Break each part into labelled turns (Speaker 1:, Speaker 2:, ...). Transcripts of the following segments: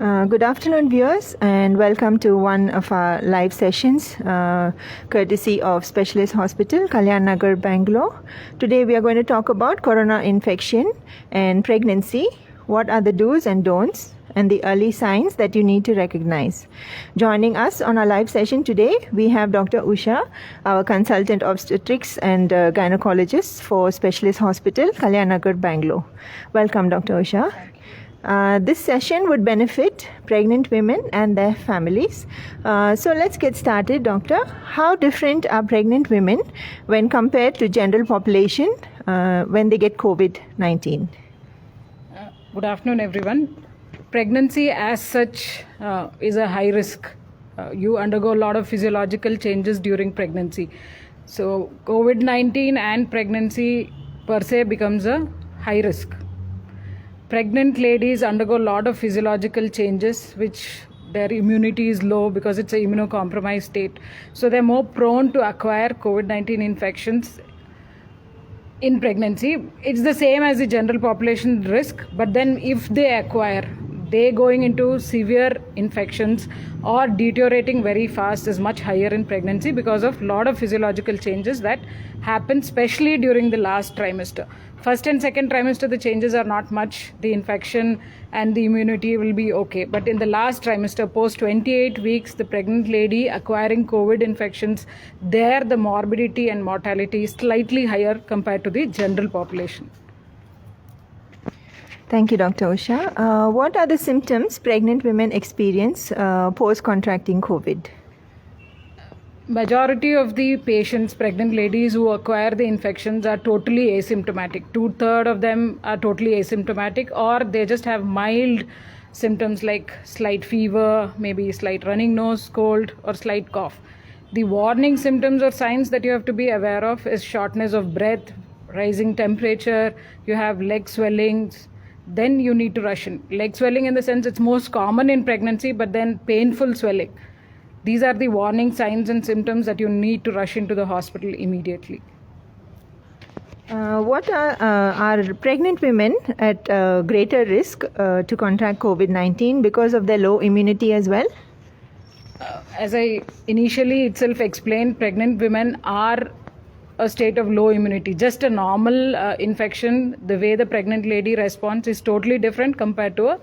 Speaker 1: Good afternoon, viewers, and welcome to one of our live sessions, courtesy of Specialist Hospital, Kalyan Nagar, Bangalore. Today we are going to talk about corona infection and pregnancy. What are the do's and don'ts and the early signs that you need to recognize? Joining us on our live session today, we have Dr. Usha, our consultant obstetrics and gynecologist for Specialist Hospital, Kalyan Nagar, Bangalore. Welcome, Dr. Usha. This session would benefit pregnant women and their families. So let's get started, doctor. How different are pregnant women when compared to general population when they get COVID-19?
Speaker 2: Good afternoon, everyone. Pregnancy as such is a high risk. You undergo a lot of physiological changes during pregnancy. So COVID-19 and pregnancy per se becomes a high risk. Pregnant ladies undergo a lot of physiological changes, which their immunity is low because it's an immunocompromised state. So they're more prone to acquire COVID-19 infections in pregnancy. It's the same as the general population risk, but then if they acquire, they going into severe infections or deteriorating very fast is much higher in pregnancy because of a lot of physiological changes that happen, especially during the last trimester. First and second trimester, the changes are not much. The infection and the immunity will be okay. But in the last trimester, post 28 weeks, the pregnant lady acquiring COVID infections, there the morbidity and mortality is slightly higher compared to the general population.
Speaker 1: Thank you, Dr. Usha. What are the symptoms pregnant women experience post-contracting COVID?
Speaker 2: Majority of the patients, pregnant ladies who acquire the infections are totally asymptomatic. 2/3 of them are totally asymptomatic, or they just have mild symptoms like slight fever, maybe slight running nose, cold, or slight cough. The warning symptoms or signs that you have to be aware of is shortness of breath, rising temperature, you have leg swellings, then you need to rush in. Leg swelling in the sense it's most common in pregnancy, but then painful swelling. These are the warning signs and symptoms that you need to rush into the hospital immediately.
Speaker 1: What are pregnant women at greater risk to contract COVID-19 because of their low immunity as well?
Speaker 2: As I initially itself explained, pregnant women are a state of low immunity. Just a normal infection, the way the pregnant lady responds is totally different compared to a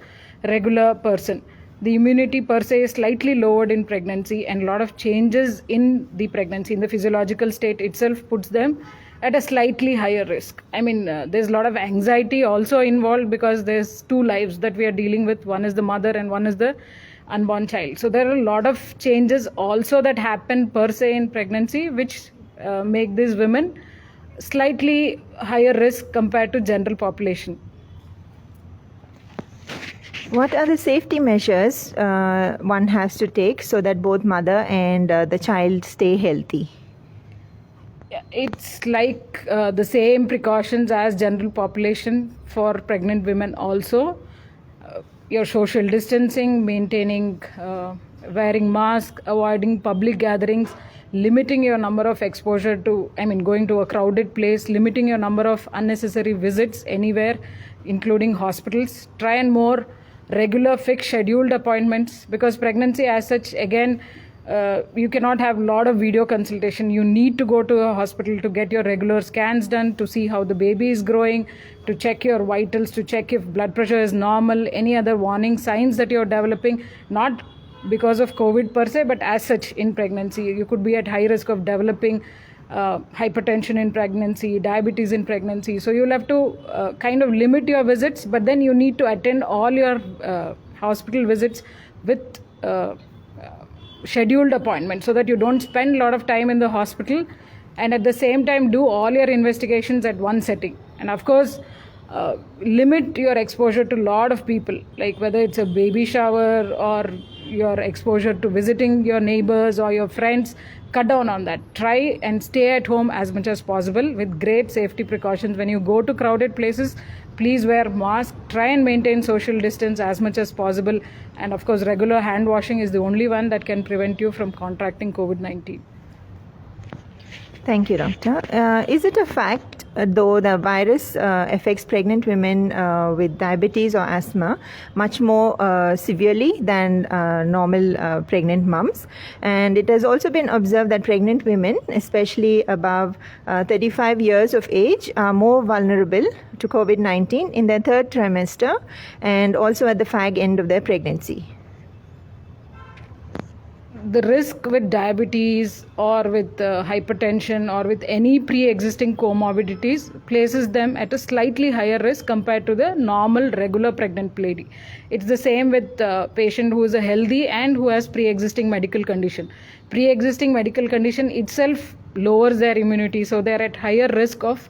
Speaker 2: regular person. The immunity per se is slightly lowered in pregnancy, and a lot of changes in the pregnancy, in the physiological state itself, puts them at a slightly higher risk. I mean, there's a lot of anxiety also involved because there's two lives that we are dealing with. One is the mother and one is the unborn child. So there are a lot of changes also that happen per se in pregnancy, which make these women slightly higher risk compared to general population.
Speaker 1: What are the safety measures one has to take so that both mother and the child stay healthy?
Speaker 2: It's like the same precautions as general population for pregnant women also. Your social distancing, maintaining, wearing mask, avoiding public gatherings, limiting your number of exposure to, going to a crowded place, limiting your number of unnecessary visits anywhere, including hospitals. Try and more regular fixed scheduled appointments, because pregnancy as such, again, you cannot have a lot of video consultation. You need to go to a hospital to get your regular scans done, to see how the baby is growing, to check your vitals, to check if blood pressure is normal, any other warning signs that you're developing, not because of COVID per se, but as such in pregnancy. You could be at high risk of developing hypertension in pregnancy, diabetes in pregnancy. So you'll have to kind of limit your visits, but then you need to attend all your hospital visits with scheduled appointments so that you don't spend a lot of time in the hospital, and at the same time do all your investigations at one setting. And of course, limit your exposure to a lot of people, like whether it's a baby shower or your exposure to visiting your neighbors or your friends. Cut down on that. Try and stay at home as much as possible with great safety precautions. When you go to crowded places, please wear mask. Try and maintain social distance as much as possible. And of course, regular hand washing is the only one that can prevent you from contracting COVID-19.
Speaker 1: Thank you, Doctor. Is it a fact, though the virus affects pregnant women with diabetes or asthma much more severely than normal pregnant mums? And it has also been observed that pregnant women, especially above 35 years of age, are more vulnerable to COVID-19 in their third trimester and also at the fag end of their pregnancy.
Speaker 2: The risk with diabetes or with hypertension or with any pre-existing comorbidities places them at a slightly higher risk compared to the normal regular pregnant lady. It's the same with a patient who is a healthy and who has pre-existing medical condition. Pre-existing medical condition itself lowers their immunity, so they're at higher risk of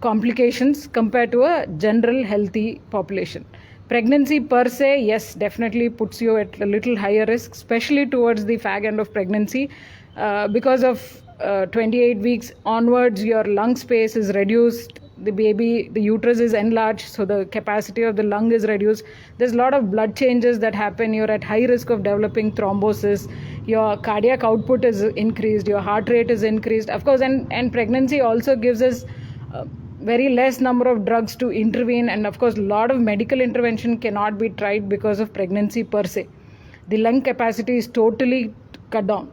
Speaker 2: complications compared to a general healthy population. Pregnancy per se, yes, definitely puts you at a little higher risk, especially towards the fag end of pregnancy. Because of 28 weeks onwards, your lung space is reduced, the uterus is enlarged, so the capacity of the lung is reduced. There's a lot of blood changes that happen. You're at high risk of developing thrombosis. Your cardiac output is increased, your heart rate is increased. Of course, and pregnancy also gives us very less number of drugs to intervene, and of course a lot of medical intervention cannot be tried because of pregnancy per se. The lung capacity is totally cut down,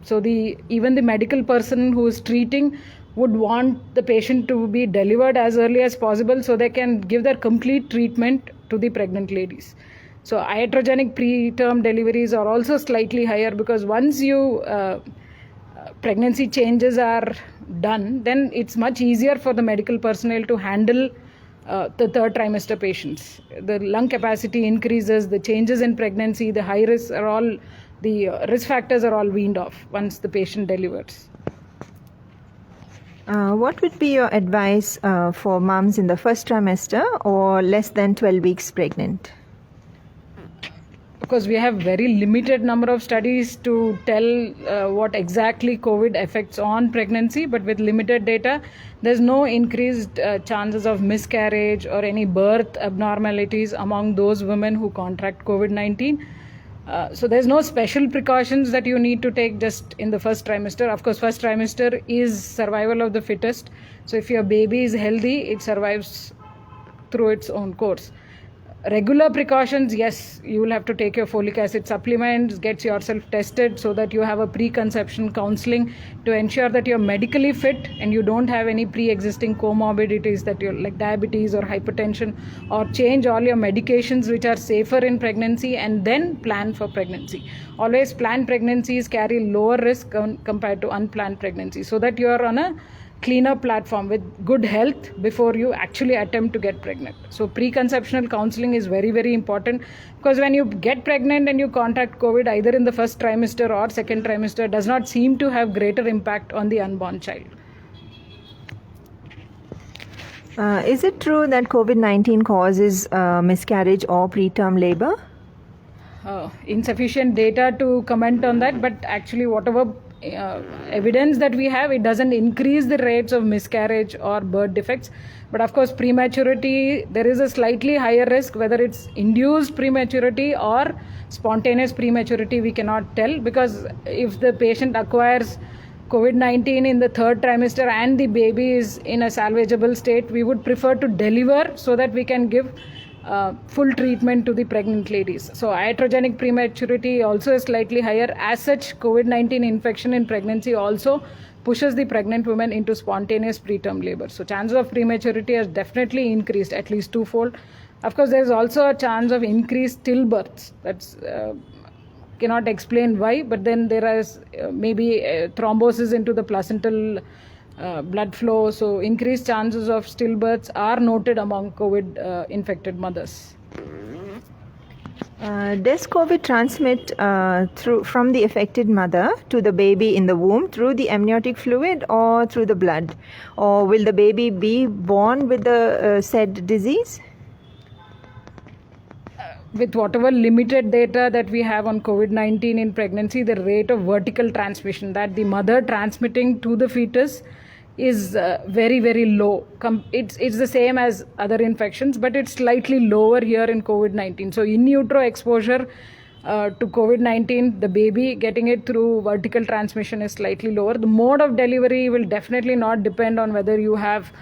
Speaker 2: so even the medical person who is treating would want the patient to be delivered as early as possible so they can give their complete treatment to the pregnant ladies. So iatrogenic preterm deliveries are also slightly higher because once pregnancy changes are done, then it's much easier for the medical personnel to handle the third trimester patients. The lung capacity increases, the changes in pregnancy, the high risk are all, the risk factors are all weaned off once the patient delivers.
Speaker 1: What would be your advice for moms in the first trimester or less than 12 weeks pregnant?
Speaker 2: Because we have very limited number of studies to tell what exactly COVID affects on pregnancy, but with limited data, there's no increased chances of miscarriage or any birth abnormalities among those women who contract COVID-19. So there's no special precautions that you need to take just in the first trimester. Of course, first trimester is survival of the fittest. So if your baby is healthy, it survives through its own course. Regular precautions, yes, you will have to take your folic acid supplements, get yourself tested so that you have a preconception counseling to ensure that you're medically fit and you don't have any pre-existing comorbidities that you're like diabetes or hypertension, or change all your medications which are safer in pregnancy and then plan for pregnancy. Always planned pregnancies carry lower risk compared to unplanned pregnancies so that you're on a cleaner platform with good health before you actually attempt to get pregnant. So preconceptional counseling is very, very important, because when you get pregnant and you contract COVID either in the first trimester or second trimester, does not seem to have greater impact on the unborn child.
Speaker 1: Is it true that COVID-19 causes miscarriage or preterm labor?
Speaker 2: Insufficient data to comment on that, but actually whatever evidence that we have, it doesn't increase the rates of miscarriage or birth defects. But of course, prematurity, there is a slightly higher risk, whether it's induced prematurity or spontaneous prematurity, we cannot tell, because if the patient acquires COVID-19 in the third trimester and the baby is in a salvageable state, we would prefer to deliver so that we can give full treatment to the pregnant ladies. So iatrogenic prematurity also is slightly higher. As such, COVID-19 infection in pregnancy also pushes the pregnant women into spontaneous preterm labor. So chances of prematurity has definitely increased at least twofold. Of course, there is also a chance of increased stillbirths. That's cannot explain why, but then there is maybe thrombosis into the placental blood flow, so increased chances of stillbirths are noted among COVID infected mothers.
Speaker 1: Does COVID transmit from the affected mother to the baby in the womb through the amniotic fluid or through the blood? Or will the baby be born with the said disease?
Speaker 2: With whatever limited data that we have on COVID-19 in pregnancy, the rate of vertical transmission, that the mother transmitting to the fetus, is very, very low. It's the same as other infections, but it's slightly lower here in COVID-19. So in utero exposure to COVID-19, the baby getting it through vertical transmission is slightly lower. The mode of delivery will definitely not depend on whether you have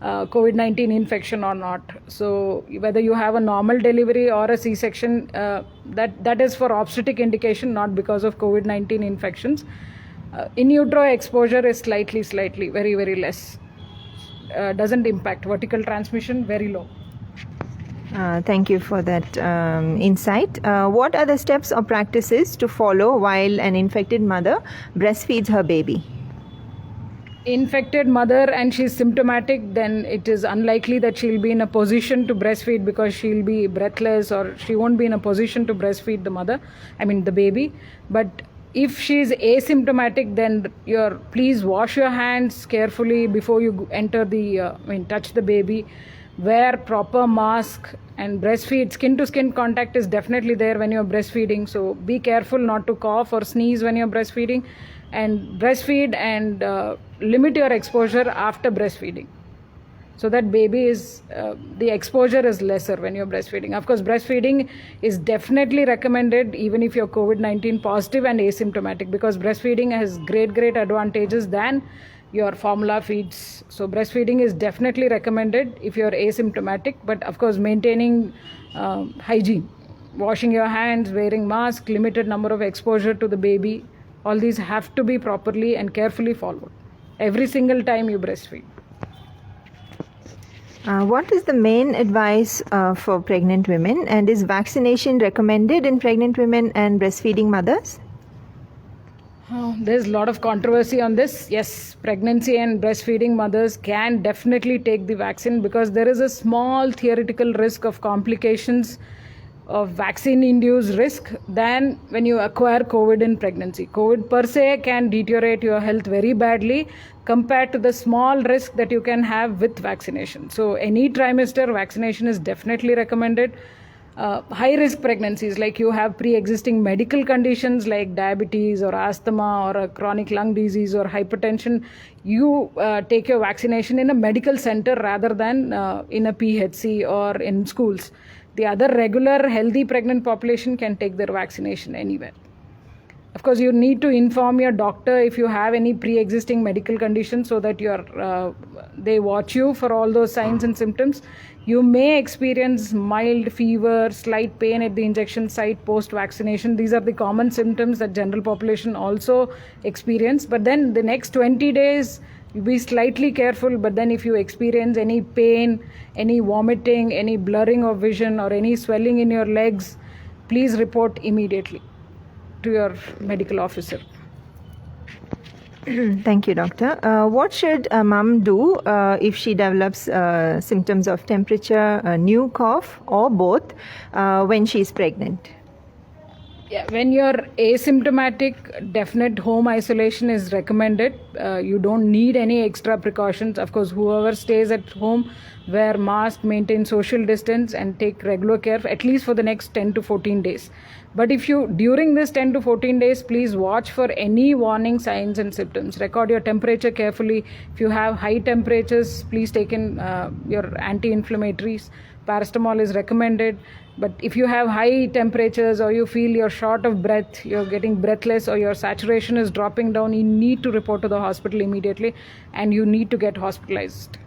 Speaker 2: COVID-19 infection or not. So whether you have a normal delivery or a C-section, that is for obstetric indication, not because of COVID-19 infections. In utero exposure is slightly, very, very less. Doesn't impact. Vertical transmission, very low.
Speaker 1: Thank you for that insight. What are the steps or practices to follow while an infected mother breastfeeds her baby?
Speaker 2: Infected mother and she's symptomatic, then it is unlikely that she'll be in a position to breastfeed because she'll be breathless, or she won't be in a position to breastfeed the baby. But if she's asymptomatic, then please wash your hands carefully before you enter touch the baby. Wear proper mask and breastfeed. Skin to skin contact is definitely there when you're breastfeeding, so be careful not to cough or sneeze when you're breastfeeding, and breastfeed and limit your exposure after breastfeeding, so that the exposure is lesser when you're breastfeeding. Of course, breastfeeding is definitely recommended even if you're COVID-19 positive and asymptomatic, because breastfeeding has great advantages than your formula feeds. So breastfeeding is definitely recommended if you're asymptomatic, but of course maintaining hygiene, washing your hands, wearing mask, limited number of exposure to the baby, all these have to be properly and carefully followed every single time you breastfeed.
Speaker 1: What is the main advice for pregnant women, and is vaccination recommended in pregnant women and breastfeeding mothers?
Speaker 2: There's a lot of controversy on this. Yes, pregnancy and breastfeeding mothers can definitely take the vaccine, because there is a small theoretical risk of complications of vaccine-induced risk than when you acquire COVID in pregnancy. COVID per se can deteriorate your health very badly compared to the small risk that you can have with vaccination. So any trimester vaccination is definitely recommended. High-risk pregnancies, like you have pre-existing medical conditions like diabetes or asthma or a chronic lung disease or hypertension, you take your vaccination in a medical center rather than in a PHC or in schools. The other regular healthy pregnant population can take their vaccination anywhere. Of course, you need to inform your doctor if you have any pre-existing medical conditions, so that they watch you for all those signs and symptoms. You may experience mild fever, slight pain at the injection site post-vaccination. These are the common symptoms that general population also experience. But then the next 20 days, you be slightly careful. But then if you experience any pain, any vomiting, any blurring of vision, or any swelling in your legs, please report immediately to your medical officer.
Speaker 1: Thank you, doctor. What should a mom do if she develops symptoms of temperature, a new cough, or both when she is pregnant?
Speaker 2: Yeah, when you're asymptomatic, definite home isolation is recommended. You don't need any extra precautions. Of course, whoever stays at home, wear mask, maintain social distance, and take regular care at least for the next 10 to 14 days. But during this 10 to 14 days, please watch for any warning signs and symptoms. Record your temperature carefully. If you have high temperatures, please take in your anti-inflammatories. Paracetamol is recommended. But if you have high temperatures, or you feel you're short of breath, you're getting breathless, or your saturation is dropping down, you need to report to the hospital immediately, and you need to get hospitalized.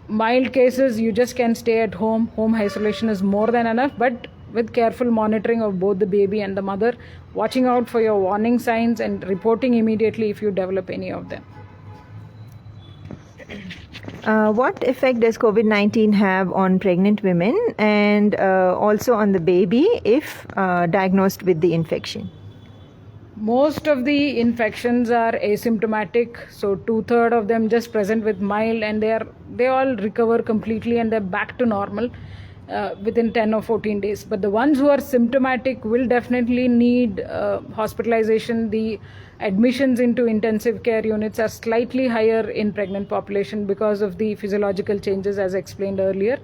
Speaker 2: Mild cases, you just can stay at home. Home isolation is more than enough, but with careful monitoring of both the baby and the mother, watching out for your warning signs and reporting immediately if you develop any of them.
Speaker 1: What effect does COVID-19 have on pregnant women and also on the baby if diagnosed with the infection?
Speaker 2: Most of the infections are asymptomatic, so 2/3 of them just present with mild, and they all recover completely and they're back to normal within 10 or 14 days. But the ones who are symptomatic will definitely need hospitalization. The admissions into intensive care units are slightly higher in pregnant population because of the physiological changes as explained earlier.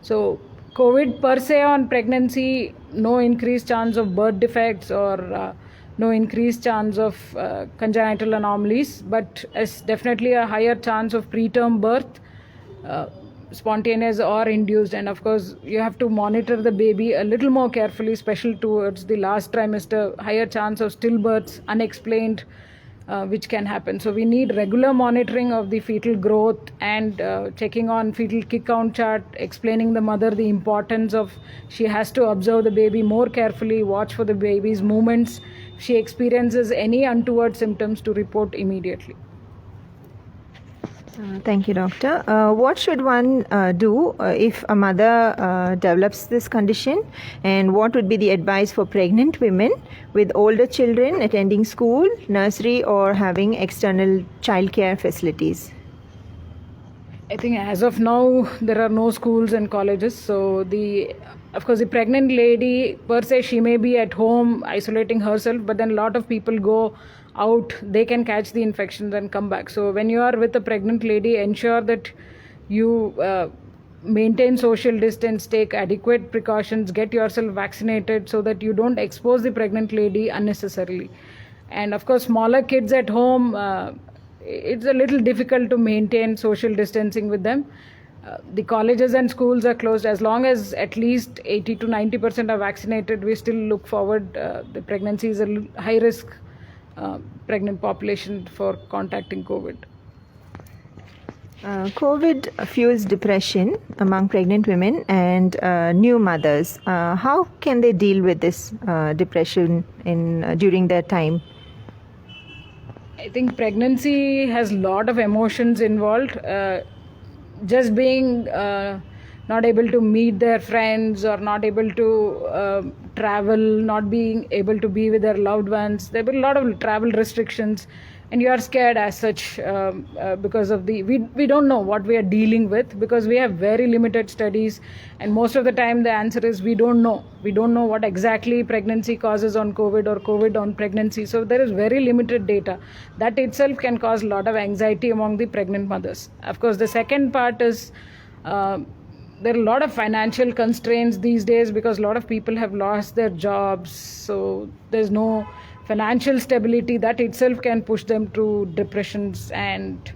Speaker 2: So COVID per se on pregnancy, no increased chance of birth defects or no increased chance of congenital anomalies, but it's definitely a higher chance of preterm birth, spontaneous or induced, and of course you have to monitor the baby a little more carefully, especially towards the last trimester. Higher chance of stillbirths, unexplained, which can happen. So we need regular monitoring of the fetal growth and checking on fetal kick count chart, explaining the mother the importance of she has to observe the baby more carefully, watch for the baby's movements. If she experiences any untoward symptoms, to report immediately.
Speaker 1: Thank you, doctor. What should one do if a mother develops this condition, and what would be the advice for pregnant women with older children attending school, nursery, or having external childcare facilities?
Speaker 2: I think as of now there are no schools and colleges, so of course the pregnant lady per se, she may be at home isolating herself, but then a lot of people go out, they can catch the infections and come back. So when you are with a pregnant lady, ensure that you maintain social distance, take adequate precautions, get yourself vaccinated so that you don't expose the pregnant lady unnecessarily. And of course smaller kids at home, it's a little difficult to maintain social distancing with them. The colleges and schools are closed. As long as at least 80 to 90% are vaccinated, we still look forward. The pregnancy is a high risk pregnant population for contacting COVID.
Speaker 1: COVID fuels depression among pregnant women and new mothers. How can they deal with this depression during their time?
Speaker 2: I think pregnancy has a lot of emotions involved. Just being not able to meet their friends, or not able to travel, not being able to be with their loved ones. There will be a lot of travel restrictions, and you are scared as such because of we don't know what we are dealing with, because we have very limited studies, and most of the time the answer is we don't know what exactly pregnancy causes on COVID or COVID on pregnancy. So there is very limited data. That itself can cause a lot of anxiety among the pregnant mothers. Of course the second part is there are a lot of financial constraints these days, because a lot of people have lost their jobs, so there's no financial stability. That itself can push them to depressions, and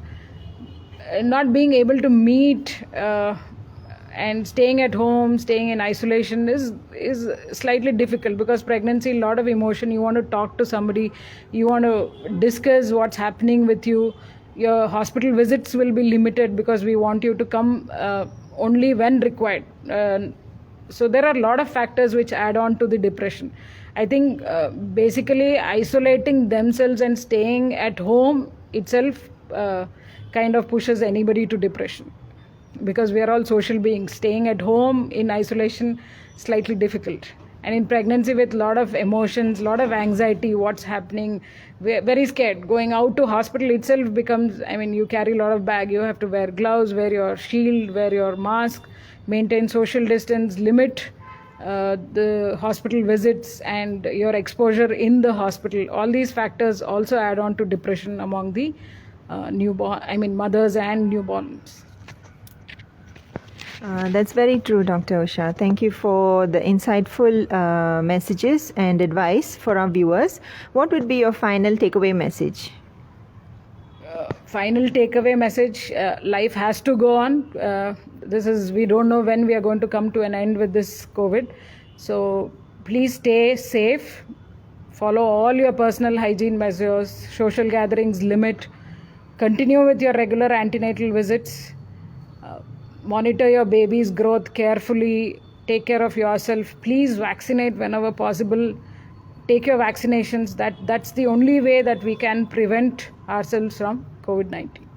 Speaker 2: not being able to meet and staying at home, staying in isolation is slightly difficult, because pregnancy, a lot of emotion. You want to talk to somebody, you want to discuss what's happening with you. Your hospital visits will be limited because we want you to come only when required. So there are a lot of factors which add on to the depression. I think basically isolating themselves and staying at home itself kind of pushes anybody to depression, because we are all social beings. Staying at home in isolation, slightly difficult. And in pregnancy, with a lot of emotions, a lot of anxiety, what's happening, we're very scared. Going out to hospital itself becomes, you carry a lot of bag. You have to wear gloves, wear your shield, wear your mask, maintain social distance, limit the hospital visits and your exposure in the hospital. All these factors also add on to depression among the mothers and newborns.
Speaker 1: That's very true, Dr. Usha. Thank you for the insightful messages and advice for our viewers. What would be your final takeaway message?
Speaker 2: Final takeaway message, life has to go on. We don't know when we are going to come to an end with this COVID. So please stay safe. Follow all your personal hygiene measures, social gatherings limit. Continue with your regular antenatal visits. Monitor your baby's growth carefully. Take care of yourself. Please vaccinate whenever possible. Take your vaccinations. That's the only way that we can prevent ourselves from COVID-19.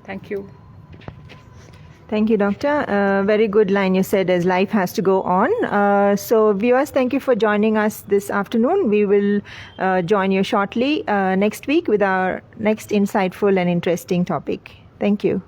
Speaker 2: Thank you.
Speaker 1: Thank you, Doctor. Very good line you said, as life has to go on. So viewers, thank you for joining us this afternoon. We will join you shortly next week with our next insightful and interesting topic. Thank you.